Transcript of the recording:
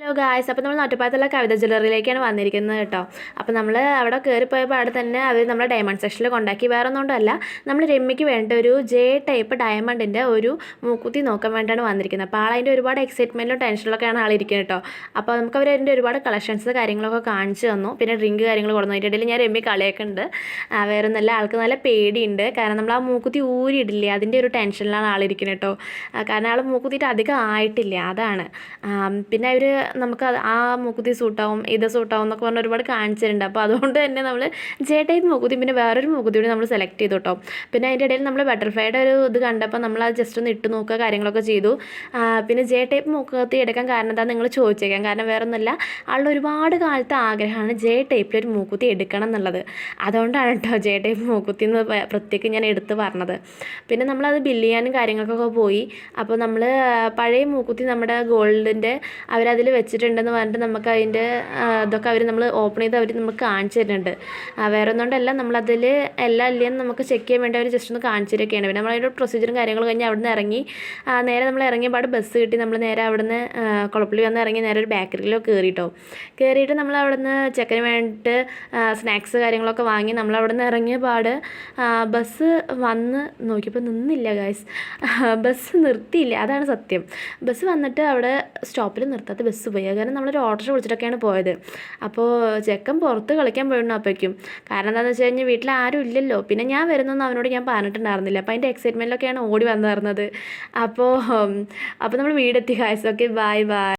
Hello guys, അപ്പോൾ നമ്മൾ നാട്ടുപാറത്തുള്ള കവിത ജ്വല്ലറിയിലേക്കാണ് വന്നിരിക്കുന്നത് കേട്ടോ. അപ്പോൾ നമ്മൾ അവിടെ കയറിപ്പോയപ്പോൾ അവിടെ തന്നെ അവർ നമ്മളെ ഡയമണ്ട് സെക്ഷനിൽ കൊണ്ടാക്കി. വേറെ ഒന്നുകൊണ്ടല്ല, നമ്മൾ രമ്യയ്ക്ക് വേണ്ട ഒരു ടൈപ്പ് ഡയമണ്ടിൻ്റെ ഒരു മൂക്കുത്തി നോക്കാൻ വേണ്ടിയാണ് വന്നിരിക്കുന്നത്. അപ്പോൾ ആളതിൻ്റെ ഒരുപാട് എക്സൈറ്റ്മെൻറ്റിലും ടെൻഷനിലൊക്കെയാണ് ആളിരിക്കുന്നത് കേട്ടോ. അപ്പോൾ നമുക്ക് അവർ അതിൻ്റെ ഒരുപാട് കളക്ഷൻസ് കാര്യങ്ങളൊക്കെ കാണിച്ചു തന്നു. പിന്നെ ഡ്രിങ്ക് കാര്യങ്ങൾ കൊടുന്നു. അതിൻ്റെ ഇടയിൽ ഞാൻ രമ്യ കളിയൊക്കെ ഉണ്ട്. വേറെ ഒന്നല്ല, ആൾക്ക് നല്ല പേടിയുണ്ട്. കാരണം നമ്മൾ ആ മൂക്കുത്തി ഊരിയിടില്ലേ, അതിൻ്റെ ഒരു ടെൻഷനിലാണ് ആളിരിക്കുന്നത് കേട്ടോ. കാരണം ആൾ മൂക്കുത്തിയിട്ട് അധികം ആയിട്ടില്ല, അതാണ്. പിന്നെ അവർ നമുക്ക് ആ മൂക്കുത്തി സൂട്ടാവും, ഇത് സൂട്ടാവും എന്നൊക്കെ പറഞ്ഞ് ഒരുപാട് കാണിച്ചിട്ടുണ്ട്. അപ്പോൾ അതുകൊണ്ട് തന്നെ നമ്മൾ ടൈപ്പ് മൂക്കുത്തി പിന്നെ വേറൊരു മൂക്കുത്തി കൂടി നമ്മൾ സെലക്ട് ചെയ്തു കേട്ടോ. പിന്നെ അതിൻ്റെ ഇടയിൽ നമ്മൾ ബട്ടർഫ്ലൈയുടെ ഒരു ഇത് കണ്ടപ്പോൾ നമ്മൾ അത് ജസ്റ്റ് ഒന്ന് ഇട്ട് നോക്കുക കാര്യങ്ങളൊക്കെ ചെയ്തു. പിന്നെ ടൈപ്പ് മൂക്കുത്തി എടുക്കാൻ കാരണം എന്താ നിങ്ങൾ ചോദിച്ചേക്കാം. കാരണം വേറെ ഒന്നുമില്ല, ആളുടെ ഒരുപാട് കാലത്തെ ആഗ്രഹമാണ് ടൈപ്പിലൊരു മൂക്കുത്തി എടുക്കണം എന്നുള്ളത്. അതുകൊണ്ടാണ് കേട്ടോ ടൈപ്പ് മൂക്കുത്തി എന്ന് പ്രത്യേകം ഞാൻ എടുത്ത് പറഞ്ഞത്. പിന്നെ നമ്മളത് ബില്ല് ചെയ്യാനും കാര്യങ്ങൾക്കൊക്കെ പോയി. അപ്പോൾ നമ്മൾ പഴയ മൂക്കുത്തി നമ്മുടെ ഗോൾഡിൻ്റെ അവരതിൽ വെച്ചിട്ടുണ്ടെന്ന് പറഞ്ഞിട്ട് നമുക്ക് അതിൻ്റെ ഇതൊക്കെ നമ്മൾ ഓപ്പൺ ചെയ്ത് അവർ നമുക്ക് കാണിച്ചു തരുന്നുണ്ട്. വേറെ ഒന്നുകൊണ്ടല്ല, നമ്മളതിൽ എല്ലാം ഇല്ലെന്ന് നമുക്ക് ചെക്ക് ചെയ്യാൻ വേണ്ടി അവർ ജസ്റ്റ് ഒന്ന് കാണിച്ചു തരുമൊക്കെയാണ്. പിന്നെ നമ്മളതിൻ്റെ പ്രൊസീജിയറും കാര്യങ്ങളും കഴിഞ്ഞ് അവിടെ നിന്ന് ഇറങ്ങി. നേരെ നമ്മൾ ഇറങ്ങിയ പാട് ബസ് കിട്ടി. നമ്മൾ നേരെ അവിടെ നിന്ന് കുളപ്പള്ളി വന്ന് ഇറങ്ങി നേരെ ഒരു ബേക്കറിയിലോ കയറിയിട്ട് നമ്മൾ അവിടെ നിന്ന് ചെക്കന് വേണ്ടിയിട്ട് സ്നാക്സ് കാര്യങ്ങളൊക്കെ വാങ്ങി നമ്മൾ അവിടെ നിന്ന് ഇറങ്ങിയ പാട് ബസ് വന്ന് നോക്കിയപ്പോൾ നിന്നില്ല ഗായ്സ്. ബസ് നിർത്തിയില്ല, അതാണ് സത്യം. ബസ് വന്നിട്ട് അവിടെ സ്റ്റോപ്പിൽ നിർത്താത്ത ബസ് പോയി. കാരണം നമ്മളൊരു ഓട്ടോ വിളിച്ചിട്ടൊക്കെയാണ് പോയത്. അപ്പോൾ ചെക്കൻ പുറത്ത് കളിക്കാൻ പോയിരുന്നു അപ്പോഴേക്കും. കാരണം എന്താണെന്ന് വെച്ച് കഴിഞ്ഞാൽ വീട്ടിൽ ആരും ഇല്ലല്ലോ. പിന്നെ ഞാൻ വരുന്നൊന്നും അവനോട് ഞാൻ പറഞ്ഞിട്ടുണ്ടായിരുന്നില്ല. അപ്പോൾ അതിൻ്റെ എക്സൈറ്റ്മെൻറ്റിലൊക്കെയാണ് ഓടി വന്നിരുന്നത്. അപ്പോൾ നമ്മൾ വീടെത്തി ഗായ്സ്. Okay, by.